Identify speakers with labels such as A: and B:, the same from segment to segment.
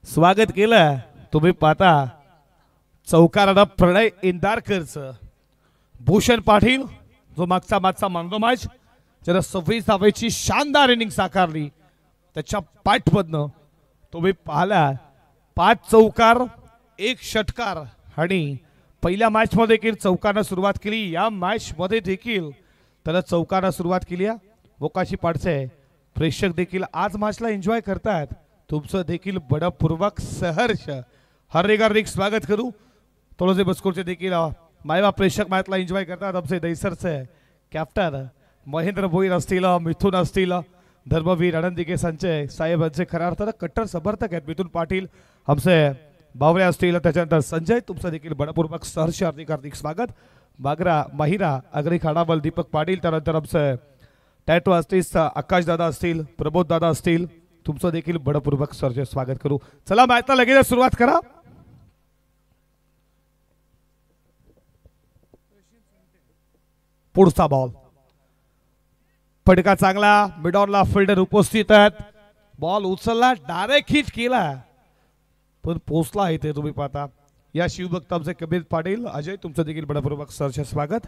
A: स्वागत केलं। तुम्ही पाहता चौकाराला प्रणय इंदारकरचं भूषण पाटील जो मागचा मानतो मॅच ज्याला 26 धावेची शानदार इनिंग साकारली त्याच्या पाठमधनं तुम्ही पाहिला 5 चौकार 1 षटकार आणि पहिल्या मॅच मध्ये देखील चौकाराने सुरुवात केली। या मॅच मध्ये देखील त्याला चौकाराने सुरुवात केली। मोकाशी पाडसे प्रेक्षक देखील आज मॅचला एन्जॉय करतात। तुमचं देखील बडपूर्वक सहर्ष हार्दिक स्वागत करू। तोळजे बसकोरचे देखील मायवा प्रेक्षक मॅचला एन्जॉय करतात। आमचे दैसरचे कॅप्टन महेंद्र भोईर असतील, मिथुन असतील, धर्मवीर आनंदिके संजय साहेबांचे खऱ्या अर्थानं कट्टर समर्थक आहेत। मिथुन पाटील आमचे बावरे असतील, त्याच्यानंतर संजय तुमचं देखील बडपूर्वक सहर्ष हार्दिक स्वागत। बागरा महिरा अग्री खाडाबल दीपक पाटील, त्यानंतर आमचे टॅटो असतील, आकाश दादा असतील, प्रबोध दादा असतील, तुमचं देखील बडपूर्वक सहर्ष स्वागत करू। चला मॅचला लगेच सुरुवात करा। पुढचा बॉल फटका चांगला मिडॉनला फिल्डर उपस्थित आहेत। बॉल उचलला डायरेक्ट हिट केला पण पोचला इथे तुम्ही पाहता। या शिवभक्त आमचे कबीर पाटील अजय तुमचं देखील बडपूर्वक सहर्ष स्वागत।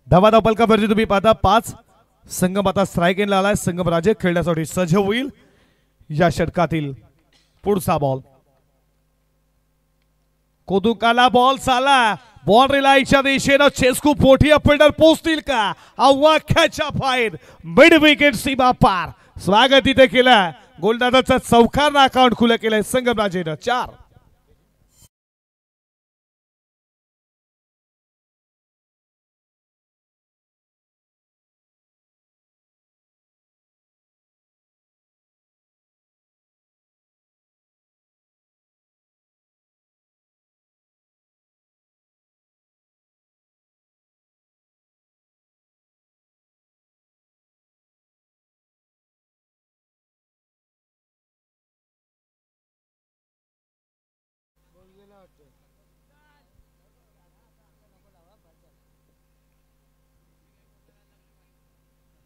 A: धावा पलकावरती तुम्ही पाहता 5 संगम आता स्ट्राइक एंडला आलाय। संगम राजे खेळण्यासाठी सज्ज होईल। या षटकातील पुढचा बॉल कोदुकाला बॉल चाला बॉल रिलायच्या दिशेने चेस्कू पोटिया फिल्डर पोहोचतील का? अव्वाख्याच्या बाहेर मिड विकेट सीमा पार स्वागत इथे केलं। गोलंदाजाचा चौकार अकाउंट खुलं केलंय संगम राजेनं 4।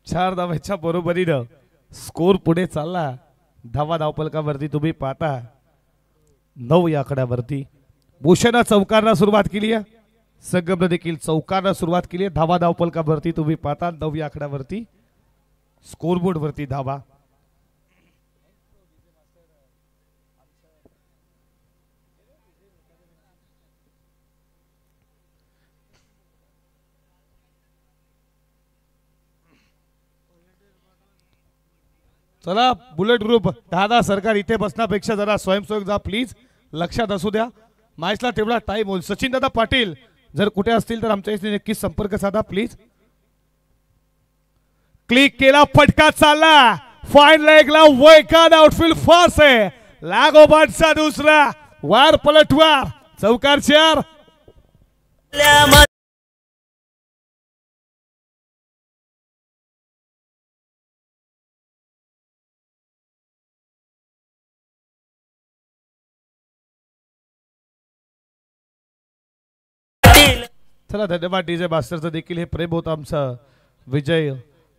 A: चार धावांच्या बरोबरीनं स्कोर पुढे चालला। धावा धावपलकावरती तुम्ही पाहता 9 या आकड्यावरती भूषण चौकारला सुरुवात केली आहे। संगमने देखील चौकारला सुरुवात केली आहे। धावा धावपलकावरती तुम्ही पाहता 9 या आकड्यावरती स्कोरबोर्ड वरती धावा। चला बुलेट ग्रुप दादा सरकार इथे बसण्यापेक्षा जरा स्वयंसेवक जा प्लीज, लक्षात असू द्या. मॅचला तेवढा टाइम होईल. सचिन दादा पाटील जर कुठे असतील तर आमच्या इथे नक्कीच संपर्क साधा प्लीज. क्लिक केला, फटका चालला, फाईन लेगला वैकान आउटफील्ड फास्ट आहे. लागोपाठचा दुसरा वार पलटवार, चौकार 4. चला धन्यवाद डीजे मास्टरचं देखील हे प्रेम होतं आमचं. विजय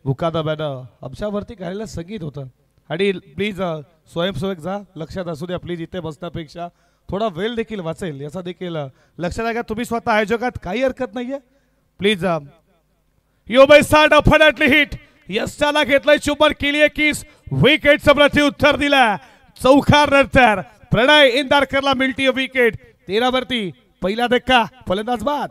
A: भुकादा बॅनर आमच्यावरती गायला संगीत होतं. आणि प्लीज स्वयंसेवक जा, लक्षात असू द्या प्लीज. इथे बसण्यापेक्षा थोडा वेळ देखील वाचेल याचा देखील लक्षात आहे का. तुम्ही स्वतः आयोजकात काही हरकत नाहीये प्लीज. यो बाय साड डेफिनेटली हिट. यशला घेतलाय चुंबन केली आहे किस, विकेटचं प्रत्युत्तर दिला. चौकार नंतर प्रणय इंदारकरला मिळती विकेट. 13 वरती पहिला धक्का, फलंदाज बाद.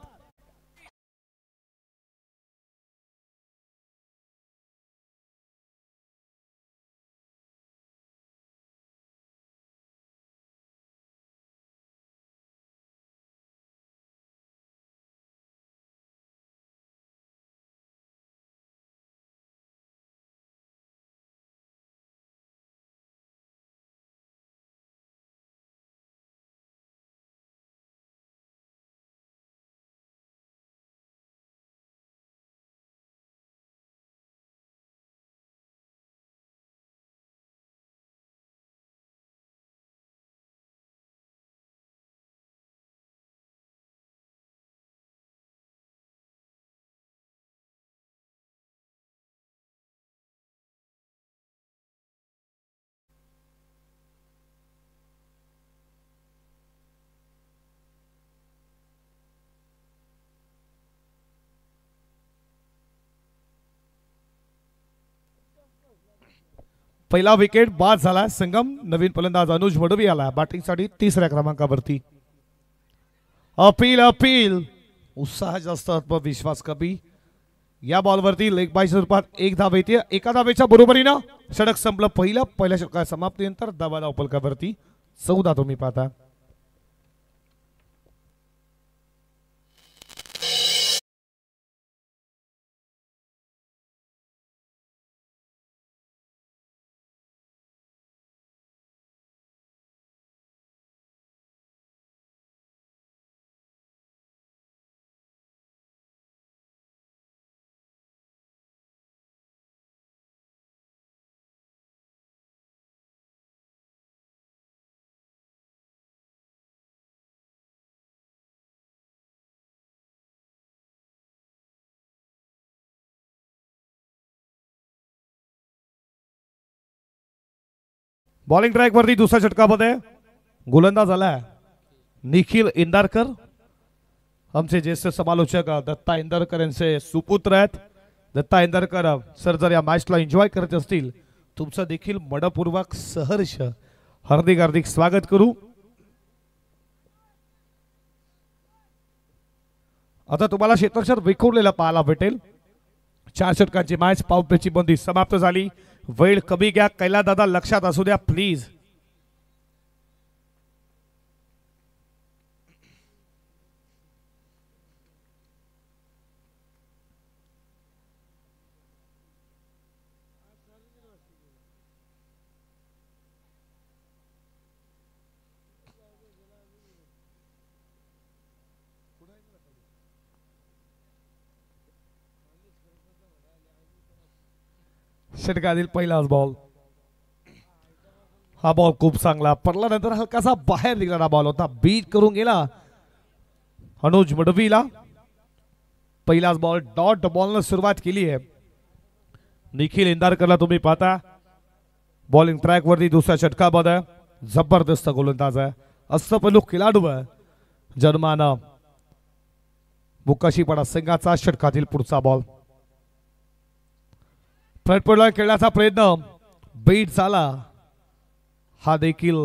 A: पहिला विकेट बाद झाला. संगम नवीन फलंदाज अनुज मडवी आला बॅटिंगसाठी 3ऱ्या क्रमांकावरती. अपील अपील, उत्साह जास्त, आत्मविश्वास कमी. या बॉलवरती लेग बायच्या रूपात 1 धाव येते. एका धावेच्या बरोबरीनं षटक संपलं. पहिल्या षटका समाप्तीनंतर धावा धाव फलकावरती 14 तुम्ही पाहता. बॉलिंग ट्रॅक वरती दुसऱ्या षटकामध्ये गोलंदाज आला निखिल इंदारकर. आमचे ज्येष्ठ समालोचक दत्ता इंदारकर यांचे सुपुत्र आहेत. दत्ता इंदारकर सर जर या मॅचला एन्जॉय करत असतील, तुमचं देखील मनपूर्वक सहर्ष हार्दिक हार्दिक स्वागत करू. आता तुम्हाला क्षेत्रक्षर विखुरलेला पाहायला भेटेल. 4 षटकांची मॅच, पावपेची बंदी समाप्त झाली. वेळ कमी घ्या. कैला दादा लक्षात असू द्या प्लीज. षटकातील पहिलाच बॉल. हा बॉल खूप चांगला पडला, नंतर हलकासा बाहेर निघाला बॉल होता. बीट करून गेला अनुज मडवीला. पहिलाच बॉल डॉट बॉलने सुरुवात केली आहे. निखिल इंदारकरला तुम्ही पाहता बॉलिंग ट्रॅक वरती दुसऱ्या षटकामध्ये. जबरदस्त गोलंदाज आहे, अष्टपैलू खेळाडू आहे. जन्मानं बुकाशीपाडा संघाचा षटकातील पुढचा बॉल. फ्रंटपोर्टला खेळण्याचा प्रयत्न बीट झाला. हा देखील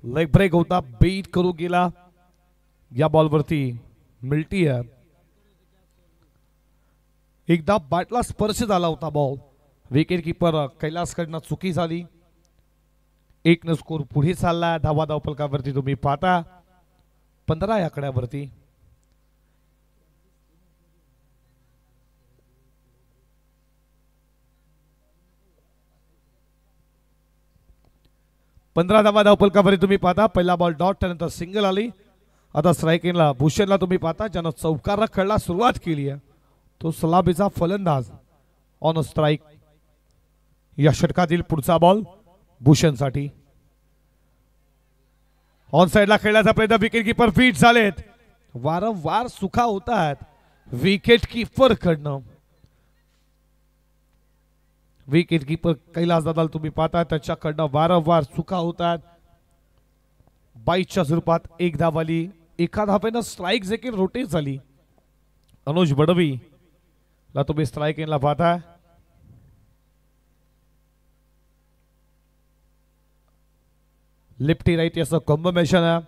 A: लेग ब्रेक होता, बीट करू गेला. या बॉलवरती मिल्टी आहे. एकदा बॅटला स्पर्श झाला होता बॉल. विकेट कीपर कैलासकडनं चुकी झाली. एक न स्कोर पुढे चालला. धावा धावफलकावरती तुम्ही पाहता 15 या आकड्यावरती. पंधरा धावा धावफलकावरती तुम्ही पाहता. पहिला बॉल डॉट, त्यानंतर सिंगल आली. आता स्ट्राईक एंडला भूषणला तुम्ही पाहता, ज्यानं चौकार खेळला सुरुवात केली आहे तो सलामीचा फलंदाज ऑन स्ट्राईक. या षटकातील पुढचा बॉल भूषणसाठी. ऑन साइडला खेळण्याचा प्रयत्न, विकेट किपर फिट झालेत. वारंवार सुखा होतात विकेट किपर कडनं. विकेट किपर कैलास दादा तुम्ही पाहता, त्याच्याकडनं वारंवार चुका होतात. 22च्या स्वरूपात एक धाव आली. एका धावेनं स्ट्राईक देखील रोटेट झाली. अनुज बडवी ला तुम्ही स्ट्राईक एंडला पाहता. लेफ्टी राईट याचं कॉम्बिनेशन आहे.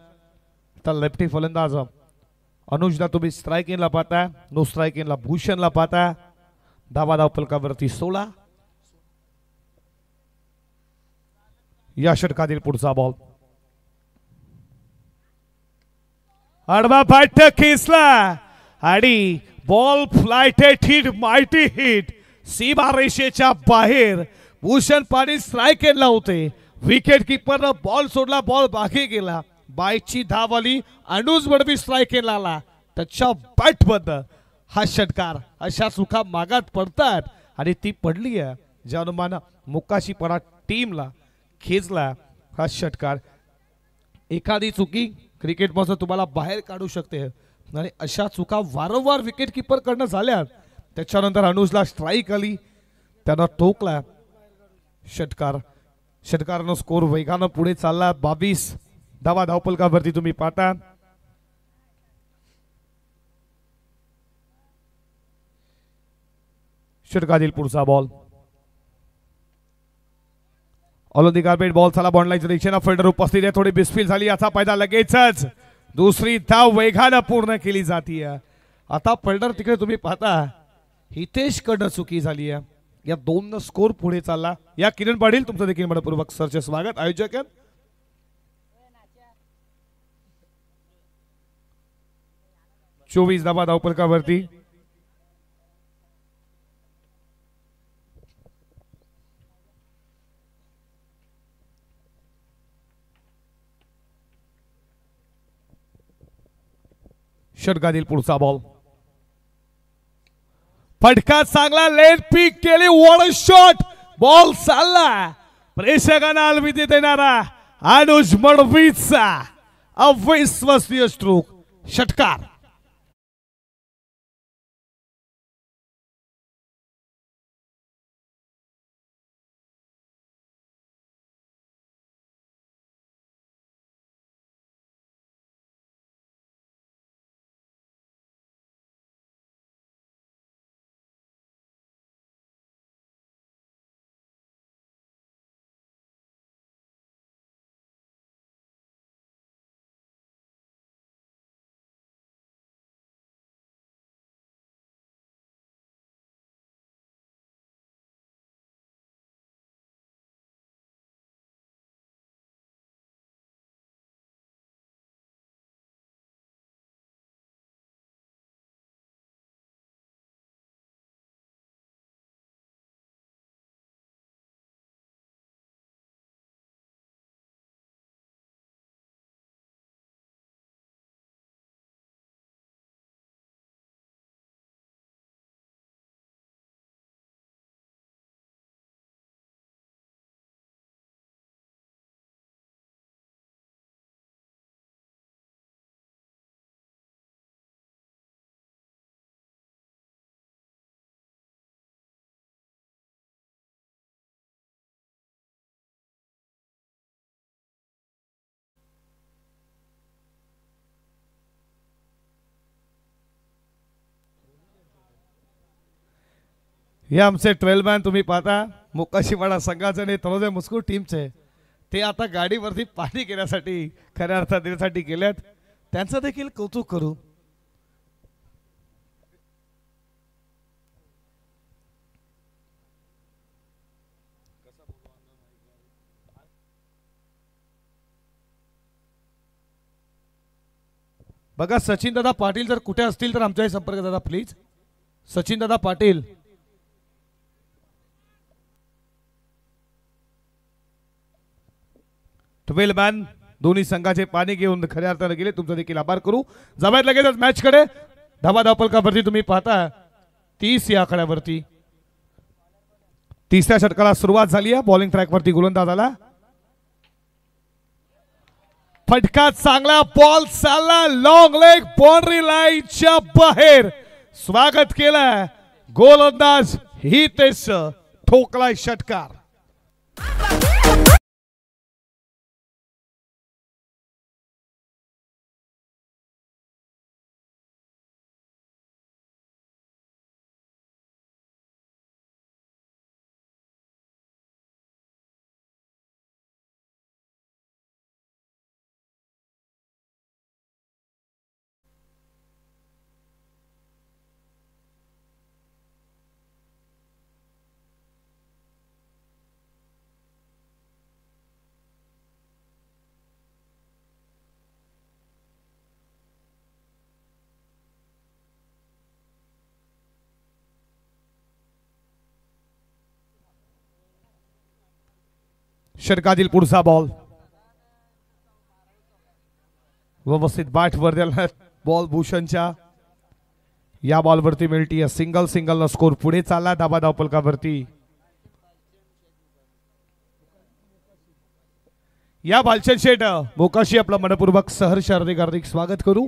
A: तर लेफ्टी फलंदाज अनुजला तुम्ही स्ट्राईक एंडला पाहता. नो स्ट्राईक एंडला भूषणला पाहता. धावा धावफलकावरती 16. या षटकातील पुढचा बॉल. आडवा फाट खेचला आणि ball flighted hit, mighty hit, सीमा रेषेच्या बाहेर. भूषण पाटील स्ट्राईक एंडला होते. विकेट किपरनं बॉल सोडला, बॉल बाकी गेला. 22ची धाव आली. अनुज बडवी स्ट्राईक एंडला आला. त्याच्या बॅट बद्दल हा षटकार. अशा चुका मागात पडतात आणि ती पडली आहे ज्या अनुमान मुक्काशी पडा टीमला खेचला. हा षटकार एखादी चुकी क्रिकेट मधून तुम्हाला बाहेर काढू शकते आणि अशा चुका वारंवार विकेट किपर कडनं झाल्या. त्याच्यानंतर अनुजला स्ट्राईक आली, त्यानं टोकला. षटकारानं स्कोर वेगानं पुढे चालला. 22 धावा धावफलकावरती तुम्ही पाहता. षटकातील पुढचा बॉल. ऑलिंपिक कार्पेट बॉल चला बॉन्डलाईनच्या दिशेनं फिल्डर उपस्थित आहे. थोडी बिस्फिल झाली. याचा फायदा लगेचच दुसरी धाव वेगानं पूर्ण केली जाते. आता फिल्डर तिकडे तुम्ही पाहता हितेश कडनं चुकी झाली आहे. या 2 स्कोर पुढे चालला. या किरण पाटील तुमचं देखील मनपूर्वक सरचे स्वागत. आयोजक 24 धावा धावफलकावरती. षटकातील पुढचा बॉल. फटका चांगला, लेट पिक केली. What shot. बॉल चालला. प्रेक्षकांना अलविदा देणारा अनुज बडवीचा अविश्वसनीय स्ट्रोक. षटकार. हे आमचे ट्रेलमॅन तुम्ही पाहता मुक्काशीवाडा संघाचे आणि तळोदे मुस्कूर टीमचे. ते आता गाडीवरती पाणी घेण्यासाठी खऱ्या अर्थात देण्यासाठी गेल्यात. त्यांचं देखील कौतुक करू. बघा सचिन दादा पाटील जर कुठे असतील तर आमच्याशी संपर्क दादा please. Sachin Dada Patil twelve man दोन्ही संघाचे पाणी घेऊन खऱ्या अर्थाने गेले. तुमचा देखील आभार करू. जमायत लगेच मॅच कडे. धावा धावपलकावरती तुम्ही पाहता 30 या आकड्यावरती तिसऱ्या षटकाला सुरुवात झाली आहे. बॉलिंग ट्रॅक वरती गोलंदाज आला. फटका चांगला बॉल चालला लॉंग लेग बाउंड्री लाईनच्या बाहेर. स्वागत केलं गोलंदाज हितेश ठोकलाय षटकार. षटकातील पुढचा बॉल व्यवस्थित बॅट वर दिला. बॉल भूषणच्या या बॉलवरती मिळती सिंगल. सिंगल स्कोर पुढे चालला. धाबा धावपलकावरती या बालचंद शेठ मोकाशी आपलं मनपूर्वक सहर्ष हार्दिक हार्दिक स्वागत करू.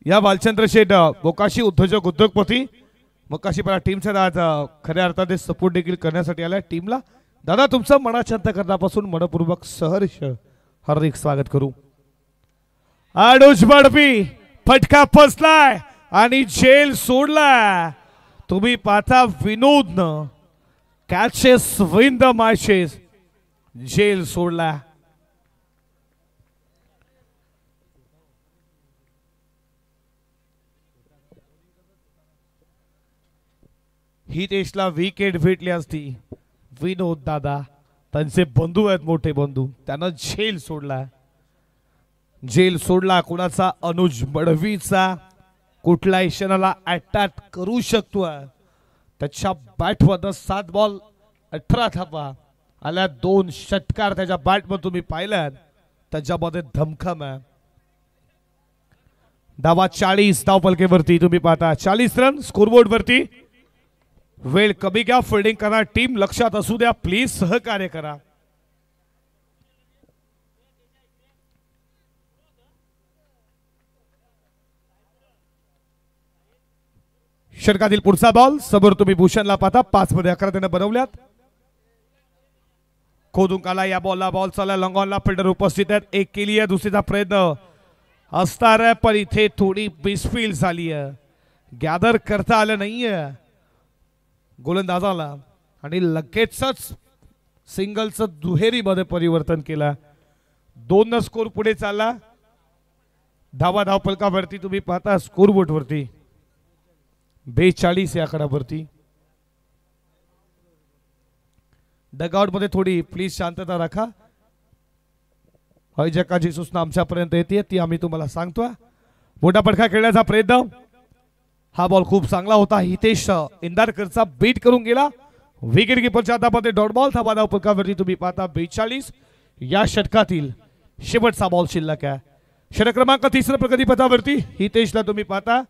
A: या बालचंद्र शेठ मोकाशी उद्योगपती मोकाशीपाडा टीमचा आज खऱ्या अर्थाने सपोर्ट देखील करण्यासाठी आलाय टीमला. दादा तुमचं मनाच्या अंतःकरणापासून मनपूर्वक सहर्ष हार्दिक स्वागत करू. आडोज बडपी फटका फसलाय आणि झेल सोडला. तुम्ही पाहता विनोद कॅचेस विन द मॅचेस. झेल सोडला. हितेशला विकेट भेटली असती. विनोद दादा त्यांचे बंधू आहेत मोठे बंधू. त्यानं झेल सोडला. झेल सोडला कुणाचा अनुज मडवीचा. कुठल्याही क्षणाला अटॅक करू शकतो. त्याच्या बॅटमध्ये 7 बॉल 18 धावा आल्या. 2 षटकार त्याच्या बॅटमध्ये तुम्ही पाहिल्यात. त्याच्यामध्ये धमखम आहे. धावा 40 धावपलकेवरती तुम्ही पाहता 40 रन स्कोरबोर्ड वरती. वेळ कमी घ्या. फिल्डिंग करा. टीम लक्षात असू द्या प्लीज. सहकार्य करा. षटकातील पुढचा बॉल समोर तुम्ही भूषणला पाहता. 5 मध्ये 11 त्याने बनवल्यात. खोदून काला या बॉलला. बॉल चालला लॉंगॉनला. फिल्डर उपस्थित आहेत. एक केली आहे. दुसरीचा प्रयत्न असणार आहे पण इथे थोडी मिसफील्ड झाली आहे. गॅदर करता आलं नाहीये गोलंदाजाला आणि लगेचच सिंगलचं दुहेरीमध्ये परिवर्तन केलं. 2 स्कोर पुढे चालला. धावा धावपलकावरती तुम्ही पाहता स्कोरबोर्ड वरती 42 या आकड्यावरती. डगआउट मध्ये थोडी प्लीज शांतता राखा. आयोजकाची सूचना आमच्यापर्यंत येते ती आम्ही तुम्हाला सांगतोय. मोठा फटका खेळण्याचा प्रयत्न. हा बॉल खूप चांगला होता. हितेश इंदारकरचा बीट करून गेला. विकेट कीपरच्या हातामध्ये डॉट बॉल. धावा धावपलकावरती तुम्ही पाहता 42 या षटकातील शेवटचा बॉल शिल्लक आहे. षटक क्रमांक 3 प्रगतीपथावरती हितेशला तुम्ही पाहता.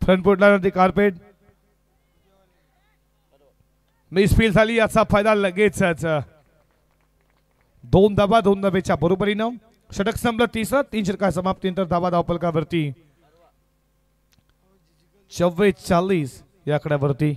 A: फ्रंट फुटला कार्पेट मिसफील्ड झाली. याचा फायदा लगेचच 2 धावा 2 धावेच्या बरोबरीनं षटक संपलं. 3 षटका समाप्तीनंतर धावा धावपलकावरती 44 या आकड्यावरती.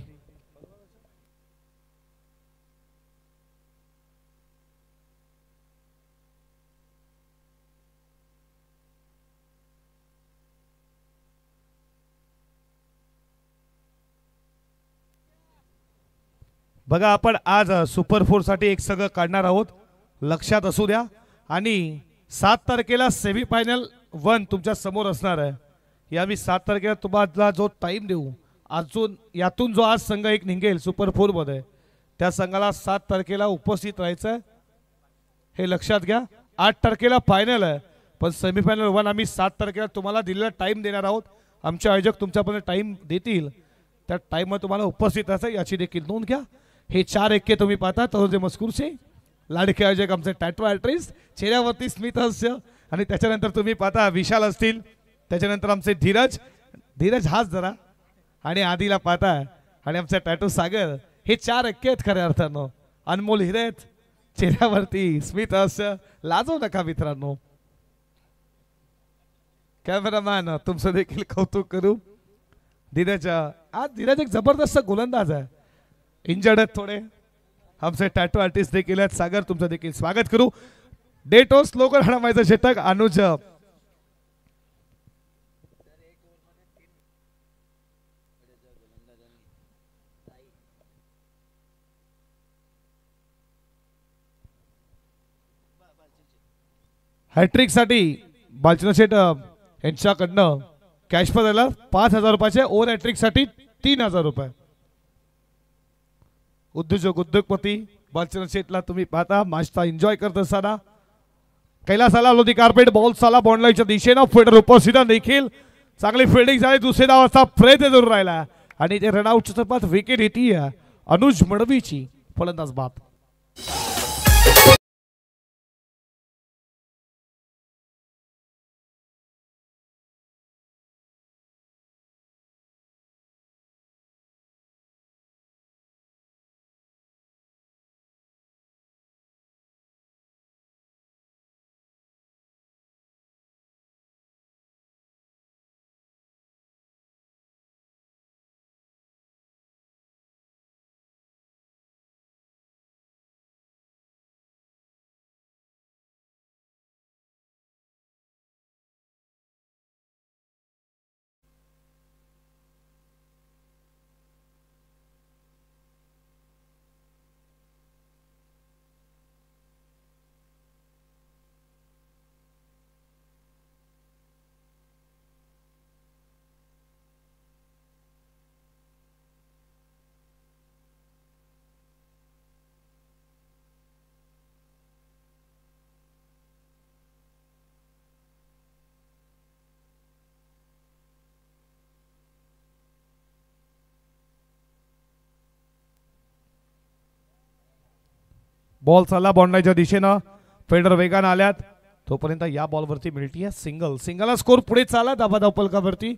A: बघा आपण आज सुपर 4 साठी एक सगळं काढणार आहोत, लक्षात असू द्या. आणि 7 तारखेला सेमीफायनल 1 तुमच्या समोर असणार आहे. या मी 7 तारखेला तुम्हाला जो टाइम देऊ, अजून यातून जो आज संघ एक निघेल सुपर 4 मध्ये, त्या संघाला 7 तारखेला उपस्थित राहायचं आहे, हे लक्षात घ्या. 8 तारखेला फायनल आहे, पण सेमीफायनल 1 आम्ही 7 तारखेला तुम्हाला दिलेला टाइम देणार आहोत. आमचे आयोजक तुमच्यापर्यंत टाइम देतील, त्या टाइममध्ये तुम्हाला उपस्थित राहायचं, याची देखील नोंद घ्या. हे 4 एक्के तुम्ही पाहता तरोजे मस्कूरचे लाडके आयोजक आमचे टॅटू आर्टिस्ट, चेहऱ्यावरती स्मित हास्य. आणि त्याच्यानंतर तुम्ही पाहता विशाल असतील, त्याच्यानंतर आमचे धीरज हाच जरा, आणि आधीला पाहता, आणि आमचा टॅटू सागर. हे 4 एक्के आहेत खऱ्या अर्थानं. अनमोल हिरे आहेत, चेहऱ्यावरती स्मित हास्य. लाजू नका मित्रांनो. कॅमेरामॅन तुमचं देखील कौतुक करू. धीरज एक जबरदस्त गोलंदाज आहे, इंजर्ड आहेत थोडे. आमचे टॅटू आर्टिस्ट देखील आहेत. सागर तुमचं देखील स्वागत करू. डेटो स्लोगन हणवायचं षटक अनुज. हॅट्रिक साठी बालचंद्र शेठ यांच्याकडनं कॅश पर झाला 5,000 रुपयाचे. ओव्हर हॅट्रिक साठी 3,000 रुपये. उद्योजपती बालचंद्र शेठला तुम्ही पाहता मॅचचा एन्जॉय करत असताना. कैलासाला लोधी कार्पेट बॉल साला बॉन्डलाईनच्या दिशेनं फिल्डर उपस्थित देखील चांगली फिल्डिंग झाली. दुसऱ्या डावाचा प्रयत्न जरूर राहिला, आणि ते रनआउटच्या स्वरूपात विकेट येते अनुज मडवीची. फलंदाज बाद. बॉल चालला बॉन्डाच्या दिशेनं. फिल्डर वेगानं आल्यात, तोपर्यंत या बॉलवरती मिळतीये सिंगल. सिंगलला स्कोर पुढे चालला धाबाधाव पलकावरती.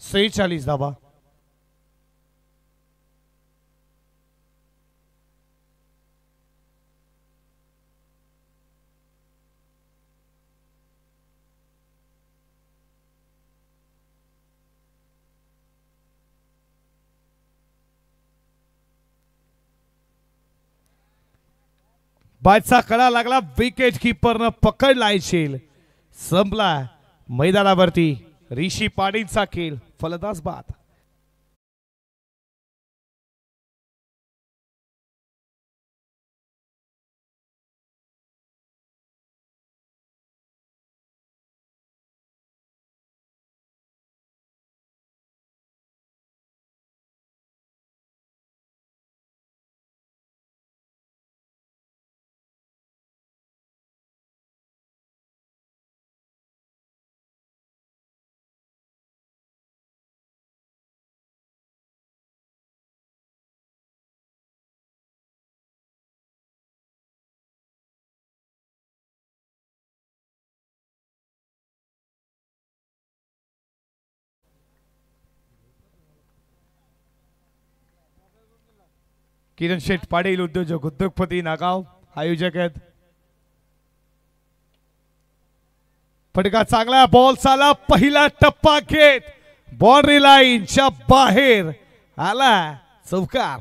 A: 46 धाबा. बादचा कडा लागला, विकेट कीपरनं पकडलाय शेल. संपला मैदानावरती ऋषी पाटीलचा खेळ. फलंदाज बाद. किरण शेठ पाटील उद्योजक, उद्योगपती, नागाव आयोजक आहेत. फटका चांगला, बॉल चाला, पहिला टप्पा घेत बाउंड्री लाईनच्या बाहेर आला चौकार.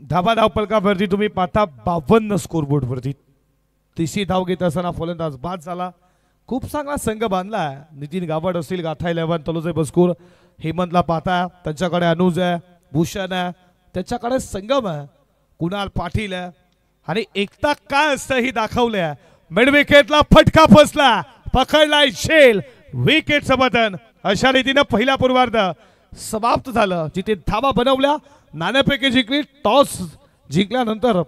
A: धाबा धावपलकावरती तुम्ही पाहता 52 स्कोरबोर्ड वरती. तिसरी धाव घेत असताना फलंदाज बाद झाला. खूप चांगला संघ बांधला. नितीन गावड असतील, गाथा 11, तलोजे बस्कूर, हेमंतला पाहता, त्यांच्याकडे अनुज आहे, भूषण आहे, त्याच्याकडे संगम आहे, कुणाल पाटील आहे आणि एकता काय असतं ही दाखवलंय. मिड विकेटला फटका फसला, पकडलाय शेल, विकेट समर्थन. अशा रीतीने पहिला पूर्वार्ध समाप्त झालं. जिथे धावा बनवल्या, नाणेफेक जिंकली. टॉस जिंकल्यानंतर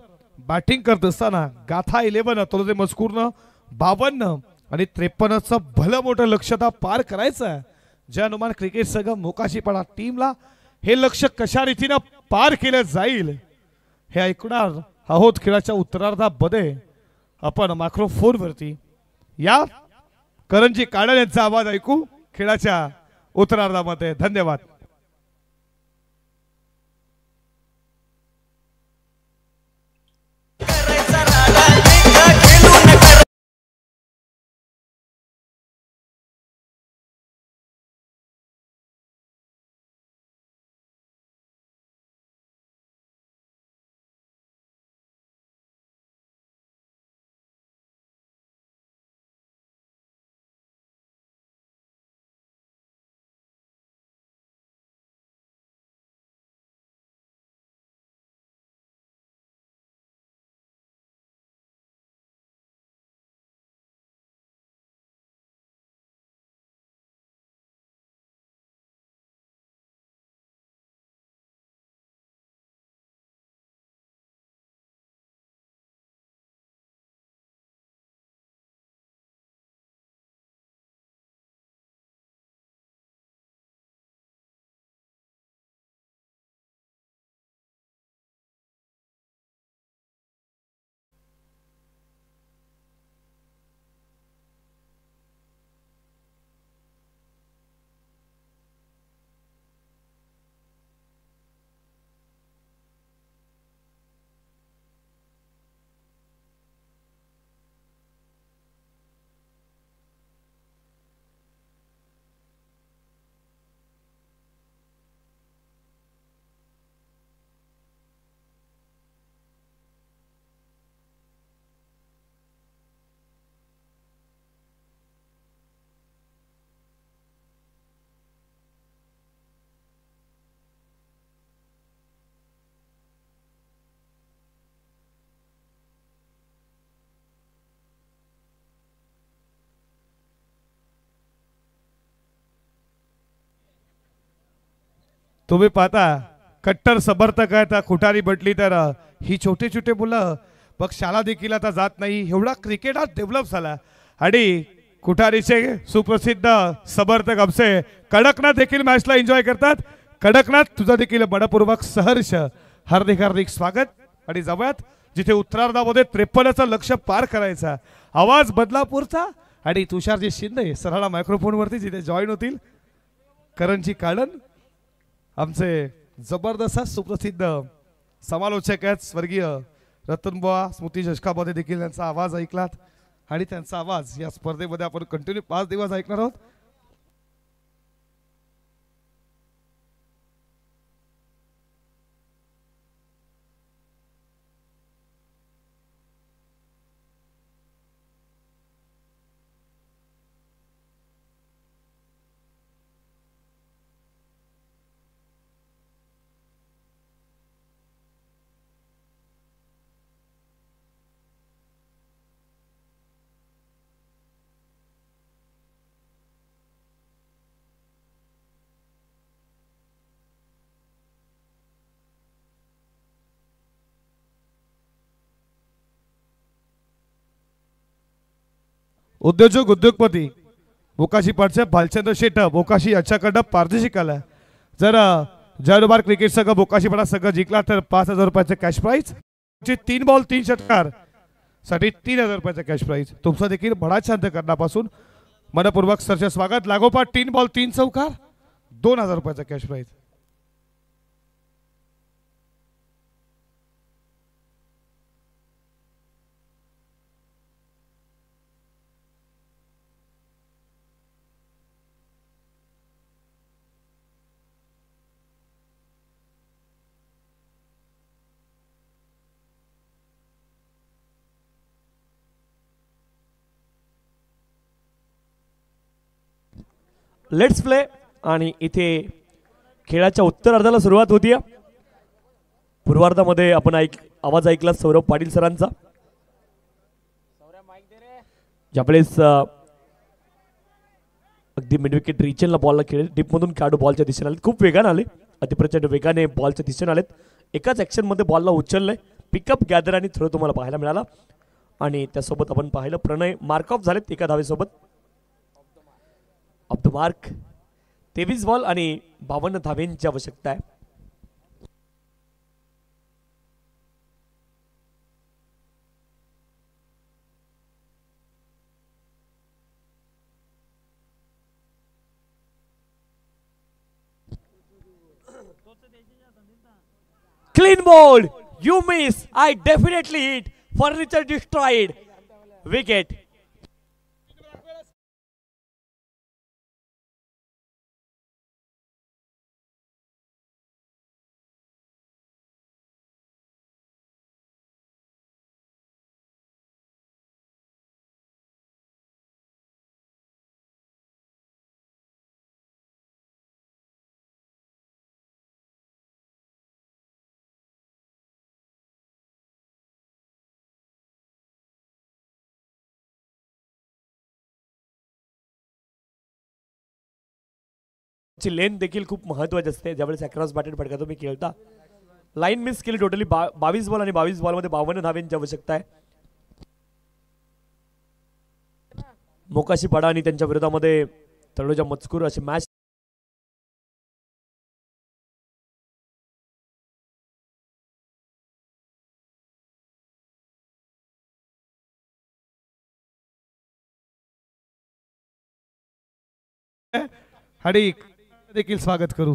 A: बॅटिंग करत असताना गाथा 11 तलोजे मजकूरनं 52 आणि 53चं भलं मोठं लक्ष्यता पार करायचं आहे. ज्या अनुमान क्रिकेट संघ मोकाशीपणा टीमला हे लक्ष्य कशा रीतीने पार केलं जाईल हे ऐकणार आहोत खेळाच्या उत्तरार्धामध्ये. आपण मायक्रोफोनवरती या करंजी काढण यांचा आवाज ऐकू खेळाच्या उत्तरार्धामध्ये. धन्यवाद. तुम्ही पाहता कट्टर समर्थक आहे. त्या खुटारी म्हटली तर ही छोटे छोटे मुलं पक्षाला देखील आता जात नाही. एवढा क्रिकेट हा डेव्हलप झाला आणि कुठारीचे सुप्रसिद्ध समर्थक आमचे कडकनाथ देखील मॅचला एन्जॉय करतात. कडकनाथ तुझा देखील मनपूर्वक सहर्ष हार्दिक हार्दिक स्वागत. आणि जाऊयात जिथे उत्तरार्धामध्ये 53चं लक्ष पार करायचा. आवाज बदलापूरचा आणि तुषारजी शिंदे सरळा मायक्रोफोनवरती जिथे जॉईन होतील. करंजी काढण आमचे जबरदस्त सुप्रसिद्ध समालोचक आहेत स्वर्गीय रतनबुवा स्मृती चषकामध्ये देखील त्यांचा आवाज ऐकलात आणि त्यांचा आवाज या स्पर्धेमध्ये आपण कंटिन्यू 5 दिवस ऐकणार आहोत. उद्योजक उद्योगपती बोकाशी पाडचे भालचंद्र शेठ बोकाशी याच्याकडं पारदर्शक आला. जर जयबार क्रिकेट संघ बोकाशीपाडा संघ जिंकला तर 5,000 रुपयाचे कॅश प्राइज. 3 बॉल 3 षटकार साठी 3,000 रुपयाचे कॅश प्राइज. तुमचं देखील बडा शांत करण्यापासून मनपूर्वक सरचे स्वागत. लागोपाठ 3 बॉल 3 चौकार 2,000 रुपयाचा कॅश प्राइज.
B: लेट्स प्ले आणि इथे खेळाच्या उत्तरार्धाला सुरुवात होती. पूर्वार्धामध्ये आपण आवाज ऐकला सौरभ पाटील सरांचा. ज्यावेळेस अगदी मिड विकेट रिचनला बॉलला खेळेल डीपमधून खेळाडू बॉलच्या दिशेने आले, खूप वेगाने आले, अतिप्रचंड वेगाने बॉलच्या दिशेने आलेत. एकाच ॲक्शनमध्ये बॉलला उचललंय, पिकअप गॅदर आणि थ्रो तुम्हाला पाहायला मिळाला. आणि त्यासोबत आपण पाहिलं प्रणय मार्क ऑफ झालेत एका धावेसोबत. ऑफ द मार्क 23 बॉल आणि 52 धावेंची आवश्यकता आहे. Clean ball. You miss. I definitely hit. Furniture destroyed. Wicket. ची लेन देखील खूप महत्वाची असते. ज्यावेळेस अक्रॉस बॅटेड फटका तुम्ही खेळता, लाईन मिस केली टोटली 22 बॉल आणि 22 बॉल मध्ये 52 धावेंची आवश्यकता आहे. मोकाशी पाडा आणि त्यांच्या विरोधामध्ये तळोजा मजकूर अशी मॅच
A: आणि देखील स्वागत करू.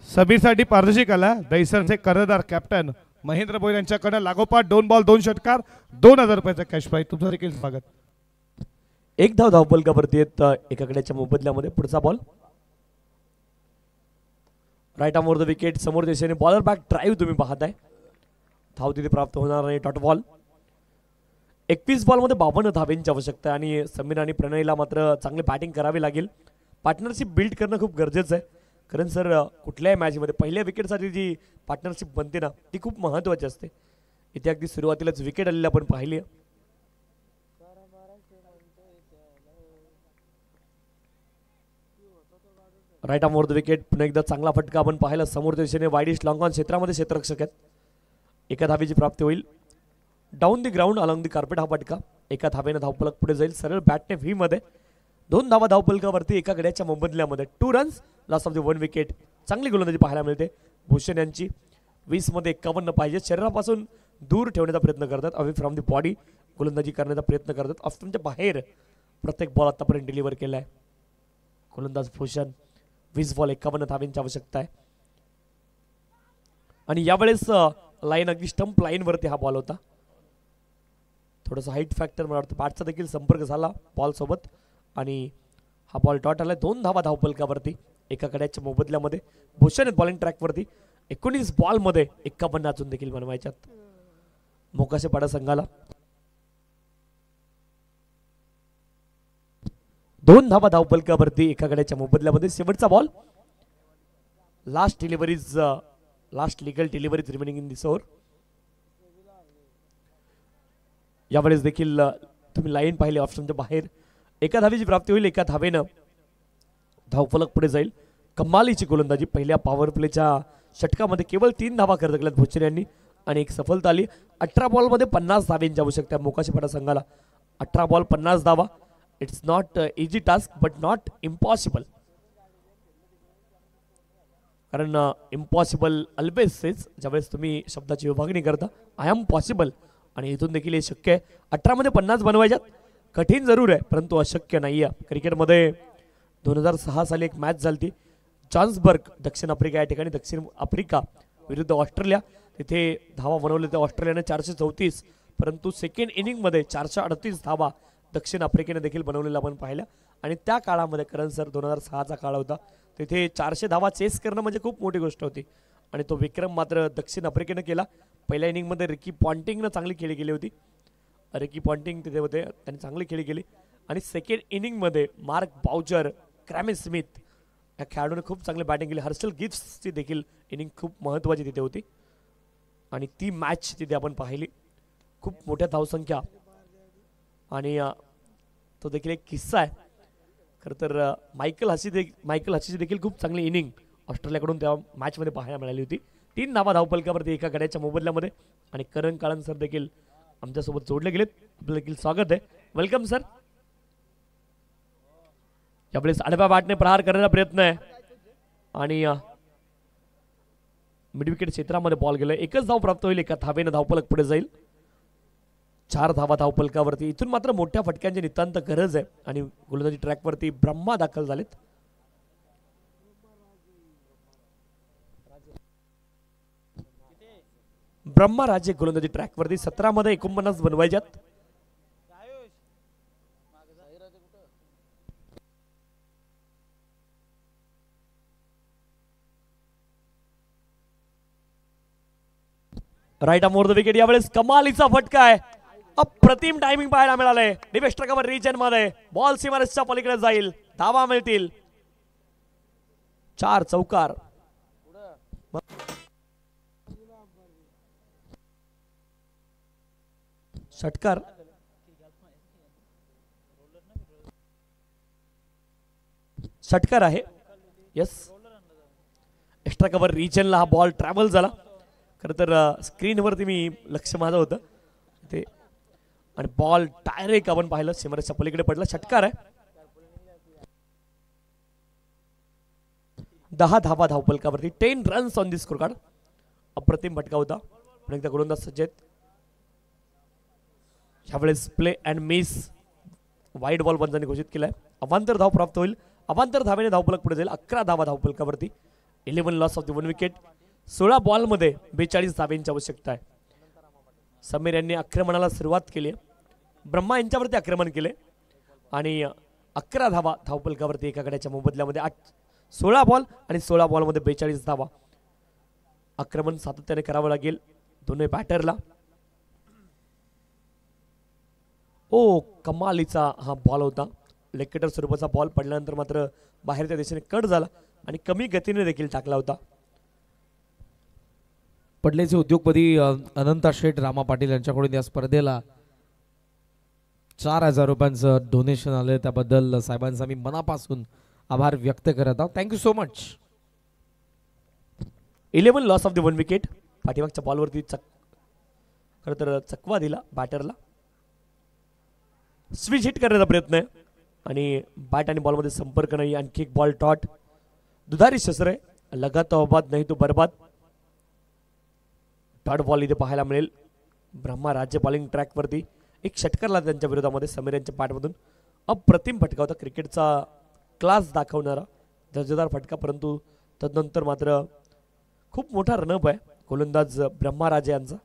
A: सभेसाठी पारदर्शक आला दैसरचे कर्णधार कॅप्टन महेंद्र भोईर यांच्याकडे लागोपाठ 2 बॉल 2 षटकार 2000 रुपयाचा कॅश प्राइज. तुमचं देखील स्वागत.
B: एक धाव धावपलकावरती येत एकाकड्याच्या मोबदल्यामध्ये. पुढचा ball right arm over the wicket, समोर दिशेने बॉलर बॅक ड्राईव्ह तुम्ही पाहताय. धाव तिथे प्राप्त होणार नाही. Dot ball. 21 बॉलमध्ये 52 धावेंची आवश्यकता आहे आणि समीर आणि प्रणयला मात्र चांगली बॅटिंग करावी लागेल. पार्टनरशिप बिल्ड करणं खूप गरजेचं आहे, कारण सर कुठल्याही मॅचमध्ये पहिल्या विकेटसाठी जी पार्टनरशिप बनते ना ती खूप महत्त्वाची असते. इथे अगदी सुरुवातीलाच विकेट आलेली आपण पाहिली. Right arm over the wicket, पुन्हा एकदा चांगला फटका आपण पाहिला. समोर दिशेने वाईडिश लॉंग ऑन क्षेत्रामध्ये क्षेत्ररक्षक आहेत. एका धावेची प्राप्ती होईल. Down the ground along the carpet हा फटका. एका धावेने धावपलक पुढे जाईल सरळ बॅटने व्ही मध्ये. 2 धावा धावपलकावरती एका गड्याच्या मोबदल्यामध्ये. 2 runs loss of the 1 wicket. चांगली गोलंदाजी पाहायला मिळते भूषण यांची. 20 मध्ये 51 पाहिजे. शरीरापासून दूर ठेवण्याचा प्रयत्न करतात, अवे फ्रॉम दी बॉडी गोलंदाजी करण्याचा प्रयत्न करतात. ऑफस्टमच्या बाहेर प्रत्येक बॉल आतापर्यंत डिलिव्हर केलाय गोलंदाज भूषण. 20 बॉल 51 धावेंची आवश्यकता आहे. आणि यावेळेस लाईन अगदी स्टंप लाईन वरती हा बॉल होता. थोडंसं हाईट फॅक्टर मला वाटतं बॅटचा देखील संपर्क झाला बॉल सोबत आणि हा बॉल डॉट आलाय. 2 धावा धावपलकावरती एका कड्याच्या मोबदल्यामध्ये. भूषण बॉलिंग ट्रॅकवरती. 19 बॉल मध्ये 51 अजून देखील बनवायच्यात मोकाशे पाडा संघाला. 2 धावा धावपलकावरती एका कड्याच्या मोबदल्यामध्ये. शेवटचा ball. Last deliveries, last legal deliveries remaining in this over. यावेळेस देखील तुम्ही लाईन पाहिली ऑप्शनच्या बाहेर. एका धावेची प्राप्ती होईल. एका धावेनं धावफलक पुढे जाईल. कमालीची गोलंदाजी. पहिल्या पॉवर प्लेच्या षटकामध्ये केवळ 3 धावा करत गेल्यात भोचर यांनी आणि एक सफलता आली. 18 बॉलमध्ये 50 धावेंची आवश्यकता मोकाशीपाडा संघाला. 18 बॉल 50 धावा. It's not easy task but not impossible. कारण इम्पॉसिबल ऑलवेज सेज ज्यावेळेस तुम्ही शब्दाची विभागणी करता आय एम पॉसिबल, आणि इथून देखील हे शक्य आहे. 18 मध्ये 50 बनवायच्यात. कठीण जरूर आहे परंतु अशक्य नाही आहे. क्रिकेटमध्ये 2006 साली एक मॅच झाली जॉन्सबर्ग दक्षिण आफ्रिका, या ठिकाणी दक्षिण आफ्रिका विरुद्ध ऑस्ट्रेलिया. तिथे धावा बनवले तर ऑस्ट्रेलियाने 434, परंतु सेकंड इनिंगमध्ये 438 धावा दक्षिण आफ्रिकेने देखील बनवलेल्या आपण पाहिल्या. आणि त्या काळामध्ये करण सर 2006चा काळ होता, तिथे 400 धावा चेस करणं म्हणजे खूप मोठी गोष्ट होती. आणि तो विक्रम मात्र दक्षिण आफ्रिकेनं केला. पहिल्या इनिंगमध्ये रिकी पॉन्टिंगनं चांगली खेळी केली होती. रिकी पॉन्टिंग तिथे होते, त्यांनी चांगली खेळी केली. आणि सेकंड इनिंगमध्ये मार्क बाउचर, क्रॅमी स्मिथ या खेळाडूने खूप चांगली बॅटिंग केली. हर्षल गिफ्सची देखील इनिंग खूप महत्त्वाची तिथे होती आणि ती मॅच तिथे आपण पाहिली. खूप मोठ्या धावसंख्या आणि तो देखील एक किस्सा आहे खरं तर. मायकल हसीची देखील खूप चांगली इनिंग ऑस्ट्रेलियाकडून त्या मॅचमध्ये पाहायला मिळाली होती. 3 धावा धावपलकावरती एका गड्याच्या मोबदल्यामध्ये. आणि करण काळन सर देखील आमच्यासोबत जोडले गेलेत. आपलं देखील स्वागत आहे, वेलकम सर. यावेळेस आडव्या बॅटने प्रहार करण्याचा प्रयत्न आहे आणि मिड विकेट क्षेत्रामध्ये बॉल गेलाय. एकच धाव प्राप्त होईल, एका धावेनं धावपलक पुढे जाईल. 4 धावा धावपलकावरती. इथून मात्र मोठ्या फटक्यांची नितांत गरज आहे आणि गोलंदाजी ट्रॅकवरती ब्रह्मा दाखल झालेत. ब्रह्मा राजे गोलंदाजी ट्रॅकवरती 17 मध्ये 49 बनवायच्यात. Right off the wicket. यावेळेस कमालीचा फटका आहे. अप्रतिम टायमिंग पाहायला मिळालंय. डिवेस्टर कव्हर रिजन मध्ये बॉल सीमारेषच्या पलीकडे जाईल, धावा मिळतील. 4 चौकार. षटकार. षटकार आहे. यस, एक्स्ट्रा कव्हर रिजनला हा बॉल ट्रॅव्हल झाला. खरं तर स्क्रीनवरती मी लक्ष माझं होतं ते आणि बॉल डायरेक्ट आपण पाहिलं सीमारेषच्या पलीकडे पडला. षटकार आहे. 10 धावा धावपलकावरती. 10 runs on the scorecard. अप्रतिम फटका होता. पण एकदा गोलंदाज सज्ज आहेत. यावेळेस play and miss wide ball पंचांनी घोषित केलाय. अवांतर धाव प्राप्त होईल. अवांतर धावेने धावपलक पुढे जाईल. 11 धावा धावपलकावरती. 11 लॉस ऑफ द 1 विकेट. 16 बॉलमध्ये 42 धाब्यांची आवश्यकता आहे. समीर यांनी आक्रमणाला सुरुवात केली आहे. ब्रह्मा यांच्यावरती आक्रमण केले आणि 11 धावा धावपलकावरती एका गड्याच्या मोबदल्यामध्ये. 16 बॉल आणि 16 बॉलमध्ये 42 धावा. आक्रमण सातत्याने करावं लागेल दोन्ही बॅटरला. ओ कमालीचा हा बॉल होता. लेग कटर स्वरूपाचा बॉल पडल्यानंतर मात्र बाहेरच्या दिशेने कट झाला आणि कमी गतीने देखील टाकला होता.
C: पडलेचे उद्योगपती अनंता शेठ रामा पाटील यांच्याकडून या स्पर्धेला 4,000 रुपयांचं डोनेशन आलं. त्याबद्दल साहेबांचा मी मनापासून आभार व्यक्त करत आहोत. Thank you so much.
B: 11 loss of the 1 wicket. पाठीमागच्या बॉलवरती खरं तर चकवा दिला बॅटरला. स्विच हिट करण्याचा प्रयत्न आहे आणि बॅट आणि बॉलमध्ये संपर्क नाही. आणखी एक बॉल टॉट. दुधारी शस्त्र आहे. लगा तो आबाद नाही तो बर्बाद. डॉट बॉल इथे पाहायला मिळेल. ब्रह्मा राज्य बॉलिंग ट्रॅकवरती एक षटकारला त्यांच्या विरोधामध्ये समीर यांच्या बॅटमधून. अप्रतिम फटका होता. क्रिकेटचा क्लास दाखवणारा दर्जेदार फटका. परंतु तदनंतर मात्र खूप मोठा रनअप आहे गोलंदाज ब्रह्मा राजे यांचा.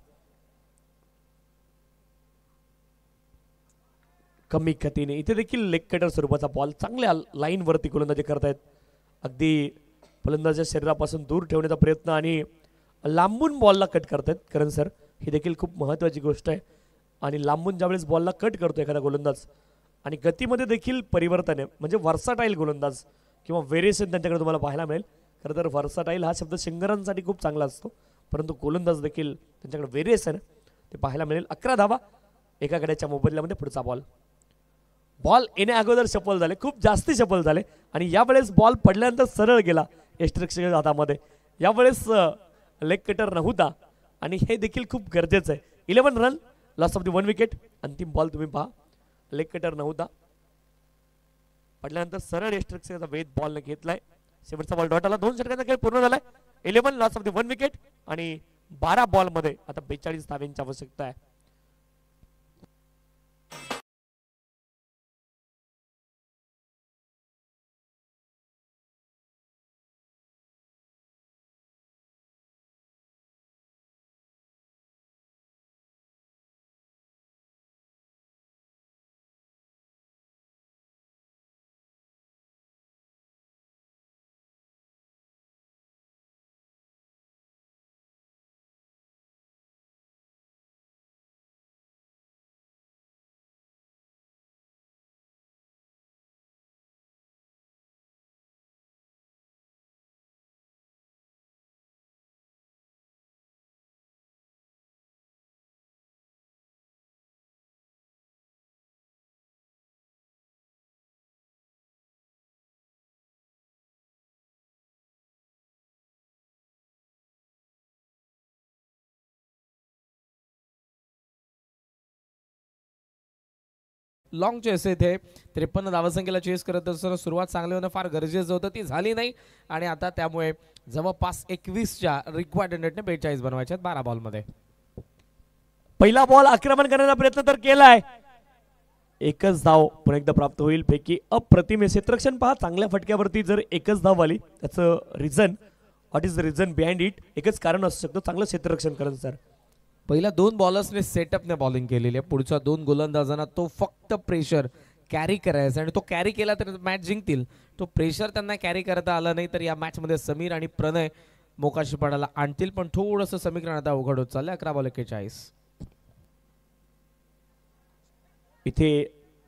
B: कमी गतीने इथे देखील लेग कटर स्वरूपाचा बॉल चांगल्या लाईनवरती गोलंदाजी करतायत. अगदी फलंदाजाच्या शरीरापासून दूर ठेवण्याचा प्रयत्न आणि लांबून बॉलला कट करतायत करण सर. ही देखील खूप महत्त्वाची गोष्ट आहे. आणि लांबून ज्यावेळेस बॉलला कट करतो एखादा गोलंदाज आणि गतीमध्ये देखील परिवर्तन आहे. म्हणजे वर्साटाईल गोलंदाज किंवा व्हेरिएशन त्यांच्याकडे तुम्हाला पाहायला मिळेल. खरं तर वर्साटाईल हा शब्द सिंगरांसाठी खूप चांगला असतो, परंतु गोलंदाज देखील त्यांच्याकडे व्हेरिएशन ते पाहायला मिळेल. 11 धावा एका गड्याच्या मोबदल्यामध्ये. पुढचा बॉल. बॉल येण्या अगोदर शफल झाले, खूप जास्ती शफल झाले आणि यावेळेस बॉल पडल्यानंतर सरळ गेला यष्टिरक्षक हातामध्ये. यावेळेस लेग कटर नव्हता आणि हे देखील खूप गरजेचं आहे. 11 run loss of the 1 wicket. अंतिम बॉल तुम्ही पहा. लेग कटर नव्हता, पडल्यानंतर सरळ यष्टिरक्षकाचा वेध बॉलने घेतलाय. शेवटचा बॉल डॉट आला. 2 षटकांचा खेळ पूर्ण झालाय. 11 लॉस ऑफ द 1 विकेट आणि 12 बॉलमध्ये आता 42 धाव्यांची आवश्यकता आहे.
C: लॉंग चेस इथे 53 धावसंख्येला चेस करत असताना सुरुवात चांगली होणं फार गरजेचं होतं, ती झाली नाही आणि आता त्यामुळे जवळपास 21च्या रिक्वायर्ड रनने 42 बनवायचे आहेत 12 बॉलमध्ये.
B: पहिला बॉल आक्रमण करण्याचा प्रयत्न तर केलाय, एकच धाव पुन्हा एकदा प्राप्त होईल. पैकी अप्रतिम क्षेत्ररक्षण पहा, चांगल्या फटक्यावरती जर एकच धाव आली त्याचं reason, what is the reason behind it, एकच कारण असू शकतं, चांगलं क्षेत्ररक्षण करणं सर.
C: पहिल्या 2 बॉलर्सने सेटअपने बॉलिंग केलेली आहे, पुढच्या 2 गोलंदाजांना तो फक्त प्रेशर कॅरी करायचा आणि तो कॅरी केला तर मॅच जिंकतील. तो प्रेशर त्यांना कॅरी करता आला नाही तर या मॅचमध्ये समीर आणि प्रणय मोकाशी पडायला आणतील, पण थोडंसं समीकरण आता अवघड होत चाललंय. 11 बॉल 41.
B: इथे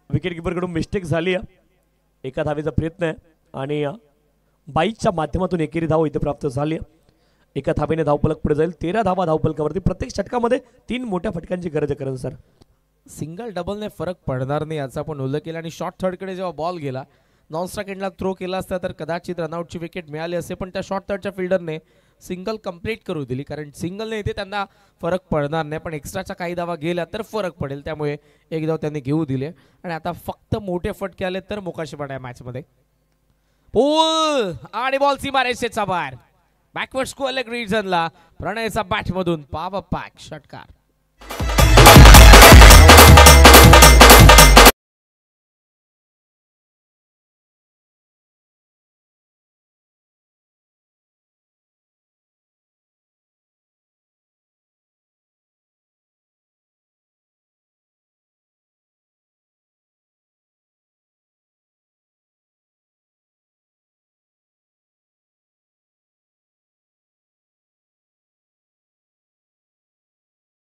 B: विकेट कडून मिस्टेक झाली आहे, एका धावेचा प्रयत्न आहे आणि 22च्या माध्यमातून एकेरी धाव इथे प्राप्त झाली आहे. एका धावेने धावफलक पुढे जाईल. 13 धावा धावफलकावरती, प्रत्येक षटकामध्ये 3 मोठ्या फटक्यांची गरज आहे करण सर.
C: सिंगल डबलने फरक पडणार नाही याचा पण उल्लेख केला आणि शॉर्ट थर्डकडे जेव्हा बॉल गेला, नॉन स्ट्राईक एंडला थ्रो केला असता तर कदाचित रनआउटची विकेट मिळाली असते, पण त्या शॉर्ट थर्डच्या फिल्डरने सिंगल कंप्लीट करू दिली, कारण सिंगलने इथे त्यांना फरक पडणार नाही, पण एक्स्ट्राच्या काही धावा गेल्या तर फरक पडेल, त्यामुळे एक धाव त्यांनी घेऊ दिले आणि आता फक्त मोठे फटके आले तर मोकाशी पडा मॅचमध्ये. पूल आणि बॉल सीमारेषेचा बाहेर, बॅकवर्ड स्कोअर लेग रिजनला प्रणयचा बॅटमधून पॉवर पॅक षटकार.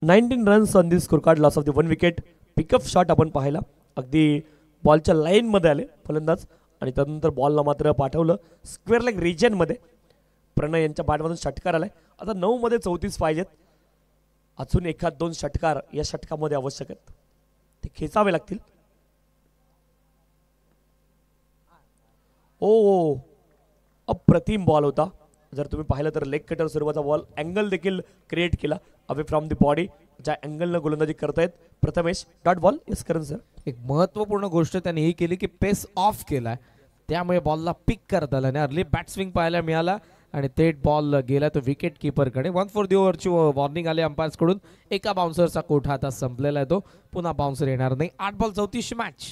B: Nineteen runs on this scorecard, loss of the 1 wicket. Pickup shot आपण पाहिला, अगदी बॉलच्या लाईनमध्ये आले फलंदाज आणि त्यानंतर बॉलला मात्र पाठवलं स्क्वेअर लेग रिजनमध्ये. प्रणय यांच्या बॅटमधून षटकार आलाय. आता 9 मध्ये 34 पाहिजेत, अजून एखाद 2 षटकार या षटकामध्ये आवश्यक आहेत, ते खेचावे लागतील. ओ अप्रतिम बॉल होता, जर तुम्ही पाहिलं तर लेग कटर स्वरूपाचा बॉल, अँगल देखील क्रिएट केला अवे फ्रॉम द बॉडी, ज्या अँगलनं गोलंदाजी करतायत प्रथमेश. डॉट बॉल यस करण सर.
C: एक महत्त्वपूर्ण गोष्ट त्यांनी ही केली की पेस ऑफ केलाय, त्यामुळे बॉलला पिक करता आला आणि अर्ली बॅट स्विंग पाहायला मिळाला आणि थेट बॉल गेला तो विकेट किपरकडे. 1 फॉर दी ओव्हरची वॉर्निंग आली अंपायर्स कडून. एका बाउन्सरचा कोठा आता संपलेला आहे, तो पुन्हा बाउन्सर येणार नाही. 8 बॉल 34 मॅच.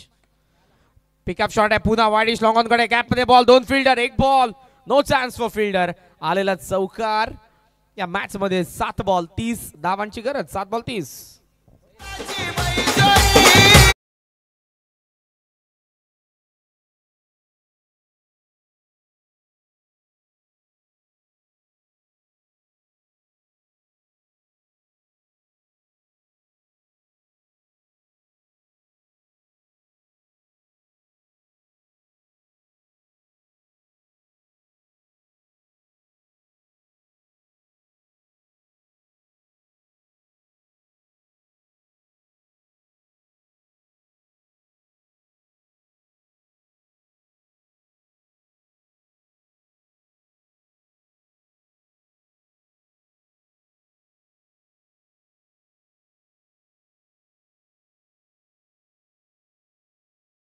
C: पिकअप शॉट आहे पुन्हा वाईडिश लॉंग ऑन कडे, गॅप मध्ये ball, 2 fielder, 1 ball, no chance for fielder. आलेला चौकार. या मॅच मध्ये 7 बॉल 30 धावांची गरज. 7 ball 30.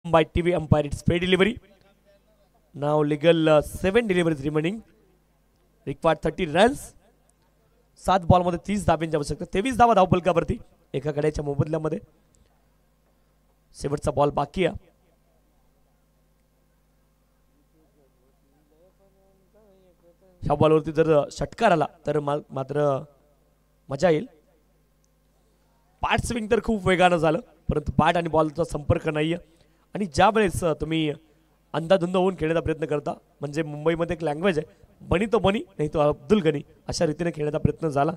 B: By TV umpire, it's fair delivery. Now legal 7 deliveries remaining. Required 30 runs. 7 ball मध्ये 30 धाब्यांची आवश्यकता. 23 धावा धावफलकावरती एका गड्याच्या मोबदल्यामध्ये. शेवटचा बॉल बाकी आहे. ह्या बॉलवरती जर षटकार आला तर मात्र मजा येईल. पार्ट स्विंग तर खूप वेगानं झालं, परंतु बॅट आणि बॉलचा संपर्क नाहीये. आणि ज्या वेळेस तुम्ही अंधाधुंद होऊन खेळण्याचा प्रयत्न करता, म्हणजे मुंबईमध्ये एक लँग्वेज आहे, बनी तो बनी नाही तो अब्दुल गनी, अशा रीतीने खेळण्याचा प्रयत्न झाला.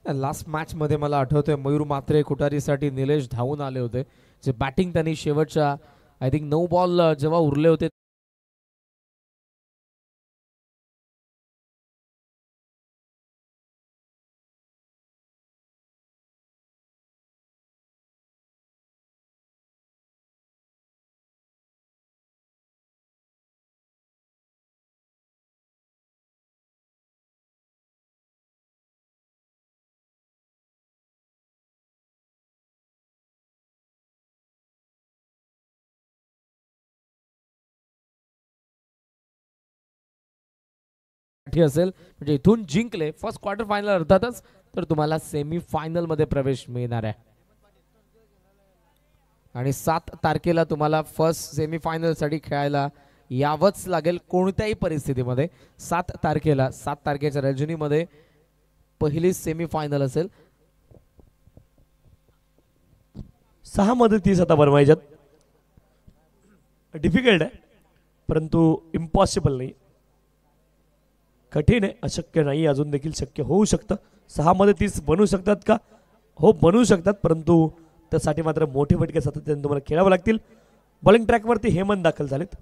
C: लास्ट मॅच मध्ये मला आठवतंय मयूर मात्रे कुटारीसाठी निलेश धावून आले होते, जे बॅटिंग त्यांनी शेवटच्या आय थिंक 9 बॉल जेव्हा उरले होते पाठी असेल, म्हणजे इथून जिंकले फर्स्ट क्वार्टर फायनल अर्थातच, तर तुम्हाला सेमी फायनल मध्ये प्रवेश मिळणार आहे. आणि 7 तारखेला तुम्हाला फर्स्ट सेमी फायनल साठी खेळायला यावंच लागेल कोणत्याही परिस्थितीमध्ये. 7 तारखेला 7 तारखेच्या रजनीमध्ये पहिली सेमी फायनल असेल.
B: 6 मध्ये 30 आता बनवायच्यात. डिफिकल्ट आहे परंतु इम्पॉसिबल नाही, कठीण आहे, अशक्य नाही, अजून देखील शक्य होऊ शकतं. 6 मध्ये 30 बनवू शकतात का? हो बनवू शकतात, परंतु त्यासाठी मात्र मोठे फटके सातत्याने तुम्हाला खेळावे लागतील. बॉलिंग ट्रॅकवरती हेमंत दाखल झालेत.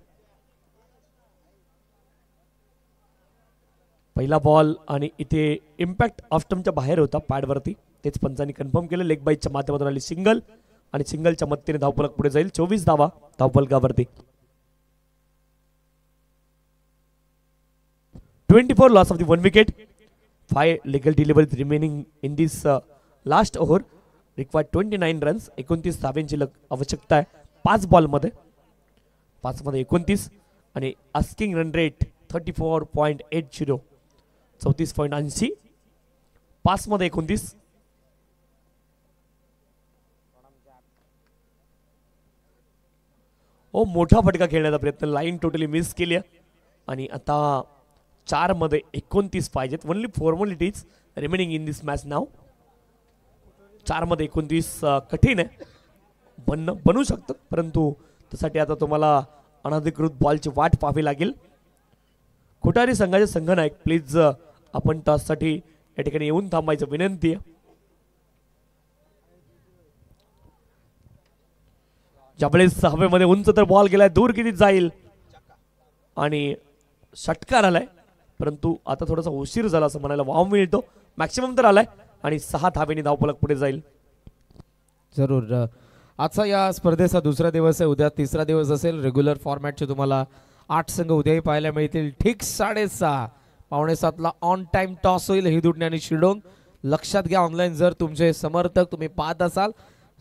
B: पहिला बॉल आणि इथे इम्पॅक्ट ऑफ स्टंपच्या बाहेर होता पॅडवरती, तेच पंचांनी कन्फर्म केलं. लेग बाईटच्या माध्यमातून आली सिंगल आणि सिंगलच्या मदतीने धावफलक पुढे जाईल. 24 धावा धावफलकावरती. 24 loss of the 1 wicket. 5 legal deliveries remaining in this last over. Required 29 runs. 29 धावांची आवश्यकता आहे 5 बॉलमध्ये. 5 मध्ये 29 आणि आस्किंग रन रेट 34.80. 34.80. 5 मध्ये 29. मोठा फटका खेळण्याचा प्रयत्न, लाईन टोटली मिस केली आणि आता 4 मध्ये 29 पाहिजेत. Only formalities remaining in this match now. 4 मध्ये 29 कठीण आहे, बनू शकतं, परंतु त्यासाठी आता तुम्हाला अनधिकृत बॉलची वाट पाहावी लागेल. कोठारी संघाचे संघनायक प्लीज आपण टॉससाठी या ठिकाणी येऊन थांबायचं विनंती आहे. ज्यावेळेस हवेमध्ये उंच तर बॉल गेलाय, दूर किती जाईल आणि षटकार आलाय, परंतु आता थोडासा उशीर झाला असं म्हणायला वाव मिळतो. मॅक्सिमम तर आलाय आणि 6 धावेने धावफलक पुढे जाईल.
C: जरूर. आजचा या स्पर्धेचा दुसरा दिवस आहे, उद्या तिसरा दिवस असेल. रेग्युलर फॉर्मॅटचे तुम्हाला 8 संघ उद्याही पाहायला मिळतील. ठीक 6:30 6:45 ऑन टाइम टॉस होईल हिदुटणे आणि शिडोंग. लक्षात घ्या, ऑनलाईन जर तुमचे समर्थक तुम्ही पाहत असाल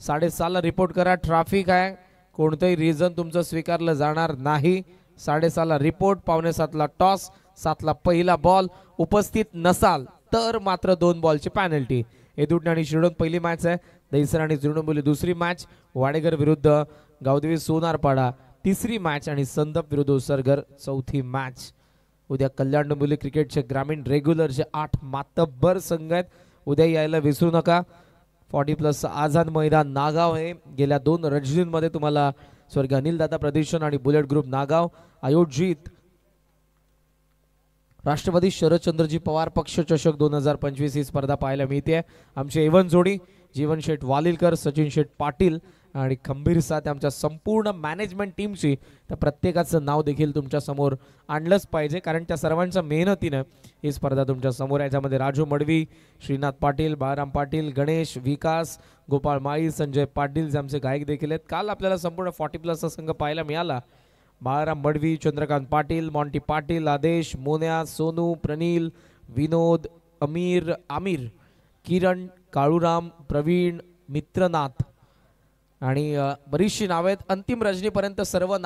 C: 6:30 रिपोर्ट करा. ट्रॅफिक आहे, कोणतंही रिझन तुमचं स्वीकारलं जाणार नाही. 6:30 रिपोर्ट, 6:45 टॉस, 7 पहिला बॉल. उपस्थित नसाल तर मात्र 2 बॉलची पॅनल्टी. हिदुटणे आणि शिडोंग पहिली मॅच आहे. दहिसर आणि तृणमूली दुसरी मॅच. वाडेकर विरुद्ध गावदेवी सोनारपाडा तिसरी मॅच आणि संदप विरुद्ध उसरगर चौथी मॅच. उद्या कल्याण डोंबिवली क्रिकेटचे ग्रामीण रेग्युलरचे 8 मातब्बर संघ आहेत. उद्या यायला विसरू नका. 40+ आझाद मैदान नागाव हे गेल्या 2 रणजींमध्ये तुम्हाला स्वर्गीय अनिलदादा प्रदर्शन आणि बुलेट ग्रुप नागाव आयोजित राष्ट्रवादी शरदचंद्रजी पवार पक्ष चषक 2025 ही स्पर्धा पाहायला मिळते. आमचे एवन जोडी जीवन शेठ वालिलकर, सचिन शेठ पाटील आणि खंबीर साथ आमच्या संपूर्ण मॅनेजमेंट टीमची. त्या प्रत्येकाचं नाव देखील तुमच्या समोर आणलंच पाहिजे, कारण त्या सर्वांच्या मेहनतीनं ही स्पर्धा तुमच्या समोर आहे. याच्यामध्ये राजू मडवी, श्रीनाथ पाटील, बाळाराम पाटील, गणेश, विकास, गोपाळ माळी, संजय पाटील जे आमचे गायक देखील आहेत. काल आपल्याला संपूर्ण 40+ संघ पाहायला मिळाला. बाळाराम मडवी, चंद्रकांत पाटील, मॉन्टी पाटील, आदेश, मोन्या, सोनू, प्रनील, विनोद, आमिर, किरण, काळूराम, प्रवीण, मित्रनाथ आणि बरीचशी नावे आहेत. अंतिम रजनीपर्यंत सर्व